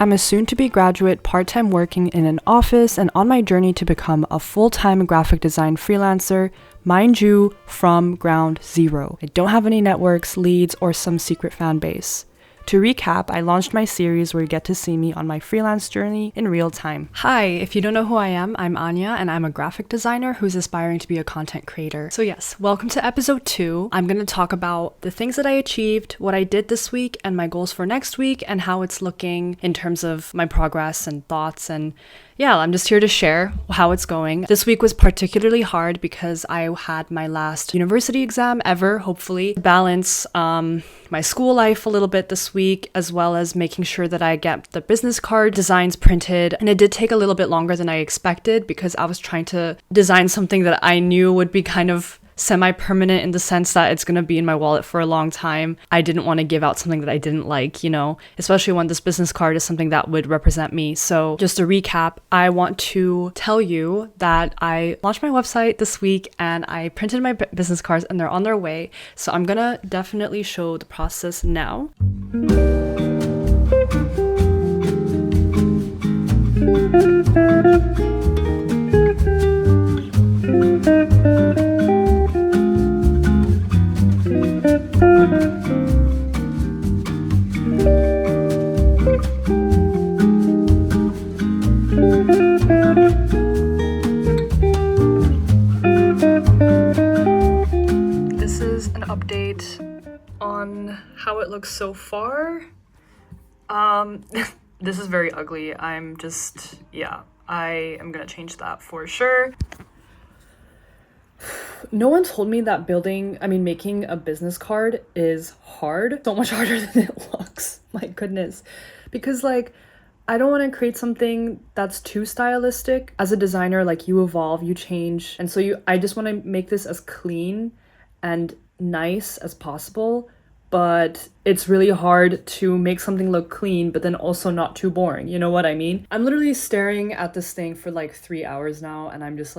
I'm a soon-to-be graduate part-time working in an office and on my journey to become a full-time graphic design freelancer, mind you, from ground zero. I don't have any networks, leads, or some secret fan base. To recap, I launched my series where you get to see me on my freelance journey in real time. Hi, if you don't know who I am, I'm Anya and I'm a graphic designer who's aspiring to be a content creator. So yes, welcome to episode 2. I'm going to talk about the things that I achieved, what I did this week, and my goals for next week, and how it's looking in terms of my progress and thoughts. And yeah, I'm just here to share how it's going. This week was particularly hard because I had my last university exam ever, hopefully. Balance my school life a little bit this week, as well as making sure that I get the business card designs printed. And it did take a little bit longer than I expected because I was trying to design something that I knew would be kind of semi-permanent in the sense that it's going to be in my wallet for a long time. I didn't want to give out something that I didn't like, especially when this business card is something that would represent me. So just to recap, I want to tell you that I launched my website this week and I printed my business cards and they're on their way. So I'm going to definitely show the process now. This is an update on how it looks so far. This is very ugly. I am gonna change that for sure. No one told me that making a business card is hard. So much harder than it looks. My goodness. Because I don't want to create something that's too stylistic. As a designer, you evolve, you change. And so I just want to make this as clean and nice as possible. But it's really hard to make something look clean, but then also not too boring. You know what I mean? I'm literally staring at this thing for 3 hours now, and I'm just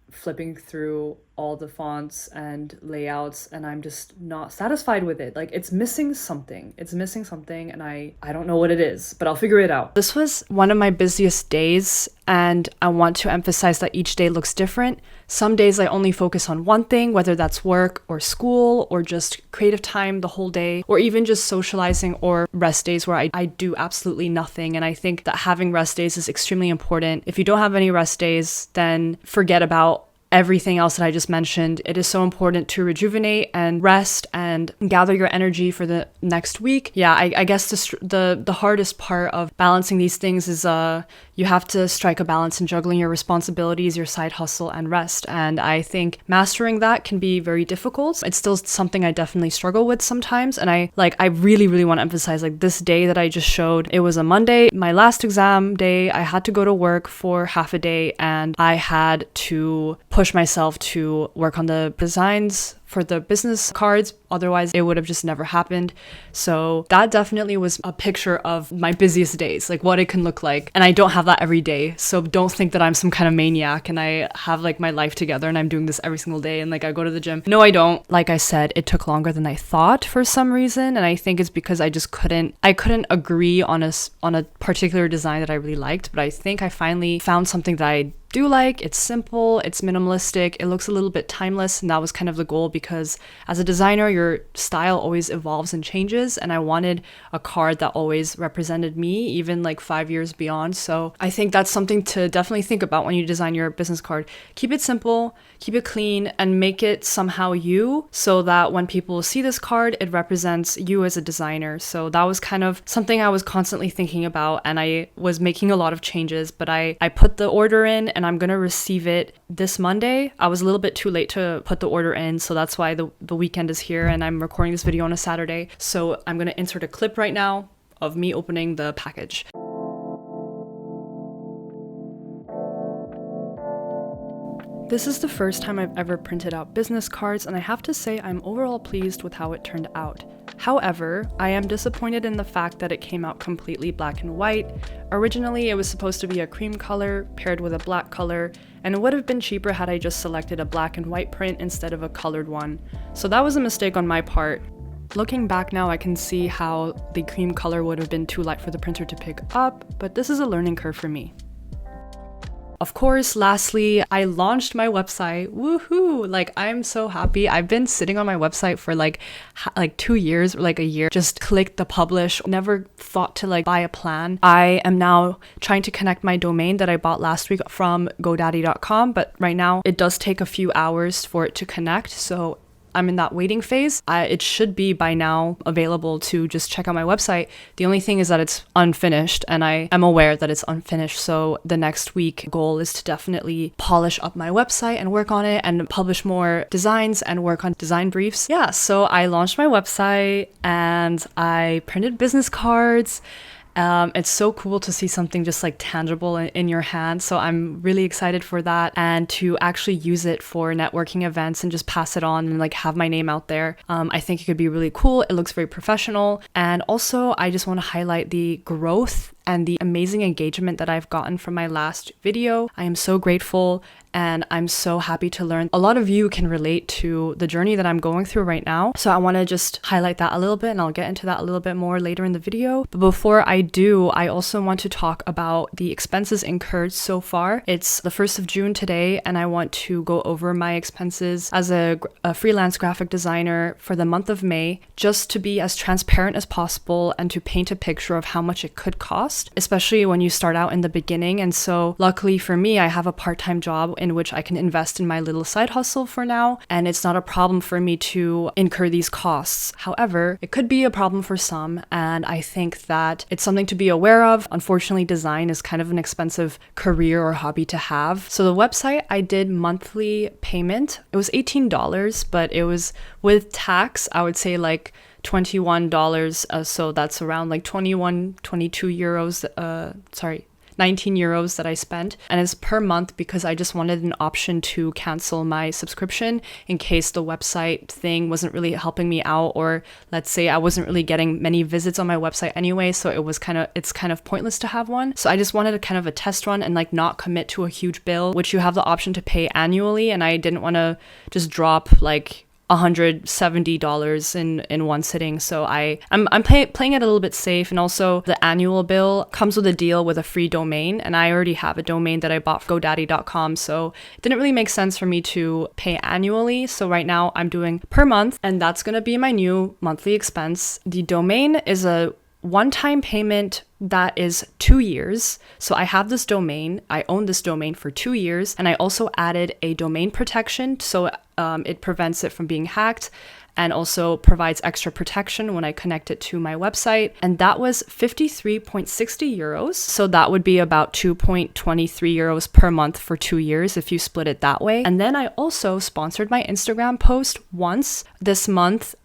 flipping through all the fonts and layouts, and I'm just not satisfied with it. It's missing something. And I don't know what it is, but I'll figure it out. This was one of my busiest days, and I want to emphasize that each day looks different. Some days I only focus on one thing, whether that's work or school or just creative time the whole day, or even just socializing or rest days where I do absolutely nothing. And I think that having rest days is extremely important. If you don't have any rest days, then forget about everything else that I just mentioned. It is so important to rejuvenate and rest and gather your energy for the next week. Yeah, I guess the hardest part of balancing these things is you have to strike a balance in juggling your responsibilities, your side hustle, and rest. And I think mastering that can be very difficult. It's still something I definitely struggle with sometimes. And I really, really want to emphasize this day that I just showed. It was a Monday, my last exam day. I had to go to work for half a day and I had to push myself to work on the designs for the business cards. Otherwise, it would have just never happened. So that definitely was a picture of my busiest days, what it can look like. And I don't have that every day. So don't think that I'm some kind of maniac and I have my life together and I'm doing this every single day and I go to the gym. No, I don't. Like I said, it took longer than I thought for some reason. And I think it's because I couldn't agree on a particular design that I really liked. But I think I finally found something that I do like. It's simple, it's minimalistic, it looks a little bit timeless, and that was kind of the goal because as a designer, your style always evolves and changes, and I wanted a card that always represented me, even 5 years beyond. So I think that's something to definitely think about when you design your business card. Keep it simple, keep it clean, and make it somehow you, so that when people see this card, it represents you as a designer. So that was kind of something I was constantly thinking about, and I was making a lot of changes, but I put the order in and I'm going to receive it this Monday. I was a little bit too late to put the order in, so that's why the weekend is here and I'm recording this video on a Saturday. So I'm going to insert a clip right now of me opening the package. This is the first time I've ever printed out business cards, and I have to say I'm overall pleased with how it turned out. However, I am disappointed in the fact that it came out completely black and white. Originally, it was supposed to be a cream color paired with a black color, and it would have been cheaper had I just selected a black and white print instead of a colored one. So that was a mistake on my part. Looking back now, I can see how the cream color would have been too light for the printer to pick up, but this is a learning curve for me. Of course, lastly, I launched my website. Woohoo! Like, I'm so happy. I've been sitting on my website for like 2 years or like a year. Just clicked the publish. Never thought to like buy a plan. I am now trying to connect my domain that I bought last week from godaddy.com, but right now it does take a few hours for it to connect. So I'm in that waiting phase. It should be by now available to just check out my website. The only thing is that it's unfinished, and I am aware that it's unfinished. So the next week goal is to definitely polish up my website and work on it and publish more designs and work on design briefs. Yeah, so I launched my website and I printed business cards. It's so cool to see something just like tangible in your hand. So I'm really excited for that, and to actually use it for networking events and just pass it on and like have my name out there. I think it could be really cool. It looks very professional. And also I just want to highlight the growth and the amazing engagement that I've gotten from my last video. I am so grateful, and I'm so happy to learn a lot of you can relate to the journey that I'm going through right now. So I want to just highlight that a little bit, and I'll get into that a little bit more later in the video. But before I do, I also want to talk about the expenses incurred so far. It's the 1st of June today, and I want to go over my expenses as a freelance graphic designer for the month of May, just to be as transparent as possible and to paint a picture of how much it could cost, especially when you start out in the beginning. And so luckily for me, I have a part-time job in which I can invest in my little side hustle for now, and it's not a problem for me to incur these costs. However, it could be a problem for some, and I think that it's something to be aware of. Unfortunately, design is kind of an expensive career or hobby to have. So the website, I did monthly payment. It was $18, but it was with tax, I would say like $21, so that's around like 22 euros, 19 euros that I spent, and it's per month because I just wanted an option to cancel my subscription in case the website thing wasn't really helping me out, or let's say I wasn't really getting many visits on my website anyway, so it's kind of pointless to have one. So I just wanted a kind of a test run and like not commit to a huge bill, which you have the option to pay annually, and I didn't want to just drop like $170 in one sitting. So I'm playing it a little bit safe. And also the annual bill comes with a deal with a free domain, and I already have a domain that I bought from godaddy.com, so it didn't really make sense for me to pay annually. So right now I'm doing per month, and that's going to be my new monthly expense. The domain is a one-time payment that is 2 years. So I have this domain, I own this domain for 2 years, and I also added a domain protection, so it prevents it from being hacked, and also provides extra protection when I connect it to my website. And that was 53.60 euros. So that would be about 2.23 euros per month for 2 years if you split it that way. And then I also sponsored my Instagram post once this month,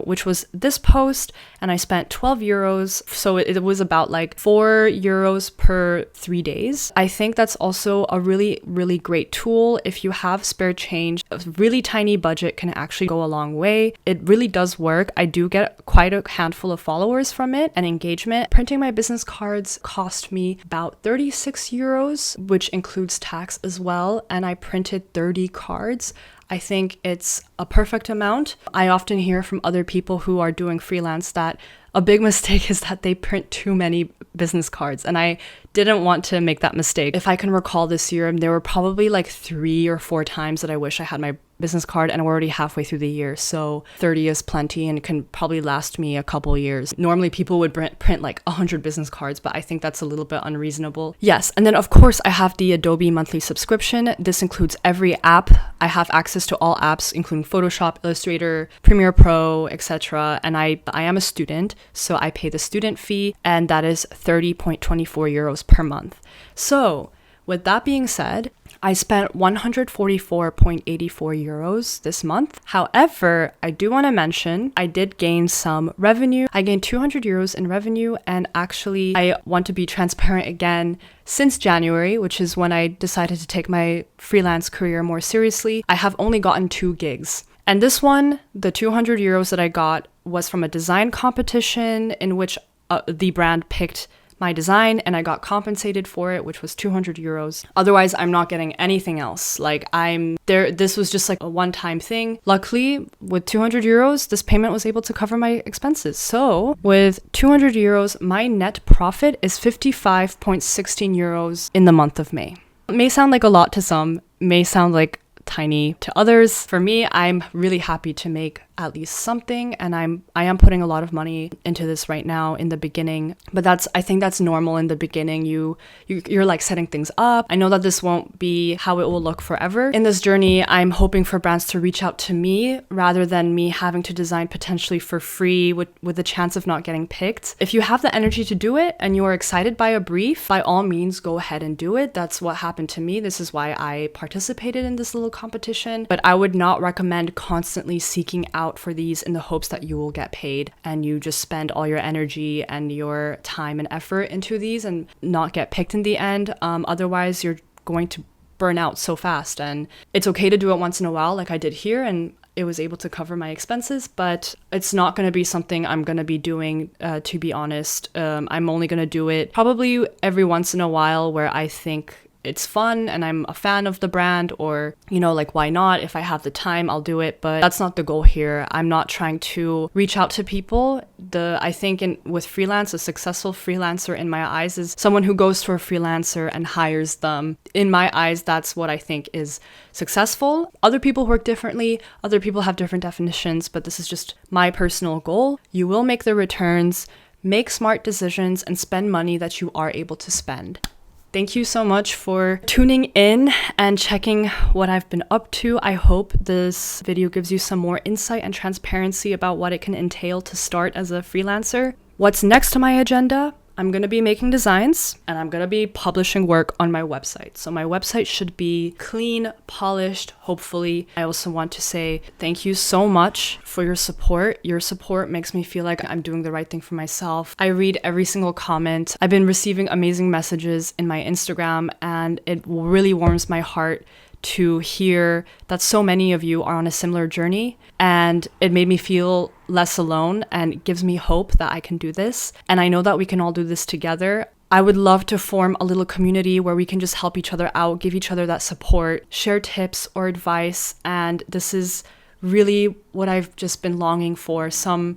which was this post, and I spent 12 euros. So it was about like 4 euros per 3 days. I think that's also a really, really great tool. If you have spare change, a really tiny budget can actually go a long way. It really does work. I do get quite a handful of followers from it and engagement. Printing my business cards cost me about 36 euros, which includes tax as well. And I printed 30 cards. I think it's a perfect amount. I often hear from other people who are doing freelance that a big mistake is that they print too many business cards, and I didn't want to make that mistake. If I can recall this year, there were probably like 3 or 4 times that I wish I had my business card, and we're already halfway through the year, so 30 is plenty and it can probably last me a couple years. Normally people would print like 100 business cards, but I think that's a little bit unreasonable. Yes, and then of course I have the Adobe monthly subscription. This includes every app. I have access to all apps, including Photoshop, Illustrator, Premiere Pro, etc. And I am a student, so I pay the student fee, and that is 30.24 euros per month. So with that being said, I spent 144.84 euros this month. However, I do want to mention I did gain some revenue. I gained 200 euros in revenue, and actually I want to be transparent again. Since January, which is when I decided to take my freelance career more seriously, I have only gotten 2 gigs. And this one, the 200 euros that I got, was from a design competition in which the brand picked my design and I got compensated for it, which was 200 euros. Otherwise, I'm not getting anything else. Like I'm there, this was just like a one-time thing. Luckily, with 200 euros, this payment was able to cover my expenses. So with 200 euros, my net profit is 55.16 euros in the month of May. It may sound like a lot to some, may sound like tiny to others. For me, I'm really happy to make at least something, and I am putting a lot of money into this right now in the beginning, but I think that's normal in the beginning. You're like setting things up. I know that this won't be how it will look forever. In this journey, I'm hoping for brands to reach out to me rather than me having to design potentially for free with the chance of not getting picked. If you have the energy to do it and you are excited by a brief, by all means go ahead and do it. That's what happened to me. This is why I participated in this little competition, but I would not recommend constantly seeking out for these in the hopes that you will get paid and you just spend all your energy and your time and effort into these and not get picked in the end. Otherwise, you're going to burn out so fast, and it's okay to do it once in a while like I did here, and it was able to cover my expenses, but it's not going to be something I'm going to be doing, to be honest. I'm only going to do it probably every once in a while where I think it's fun and I'm a fan of the brand, or, you know, like why not? If I have the time, I'll do it, but that's not the goal here. I'm not trying to reach out to people. I think with freelance, a successful freelancer in my eyes is someone who goes to a freelancer and hires them. In my eyes, that's what I think is successful. Other people work differently. Other people have different definitions, but this is just my personal goal. You will make the returns, make smart decisions, and spend money that you are able to spend. Thank you so much for tuning in and checking what I've been up to. I hope this video gives you some more insight and transparency about what it can entail to start as a freelancer. What's next on my agenda? I'm going to be making designs and I'm going to be publishing work on my website. So my website should be clean, polished, hopefully. I also want to say thank you so much for your support. Your support makes me feel like I'm doing the right thing for myself. I read every single comment. I've been receiving amazing messages in my Instagram, and it really warms my heart to hear that so many of you are on a similar journey, and it made me feel less alone and gives me hope that I can do this. And I know that we can all do this together. I would love to form a little community where we can just help each other out, give each other that support, share tips or advice. And this is really what I've just been longing for, some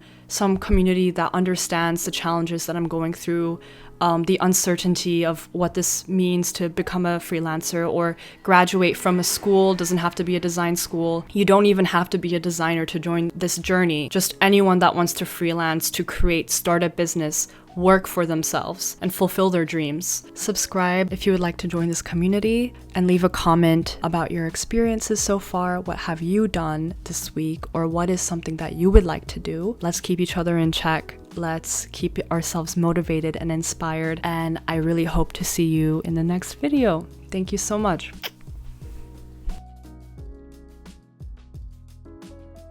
community that understands the challenges that I'm going through, the uncertainty of what this means to become a freelancer or graduate from a school. Doesn't have to be a design school. You don't even have to be a designer to join this journey. Just anyone that wants to freelance, to create, start a business, work for themselves, and fulfill their dreams. Subscribe if you would like to join this community, and leave a comment about your experiences so far. What have you done this week, or what is something that you would like to do? Let's keep each other in check. Let's keep ourselves motivated and inspired, and I really hope to see you in the next video. Thank you so much.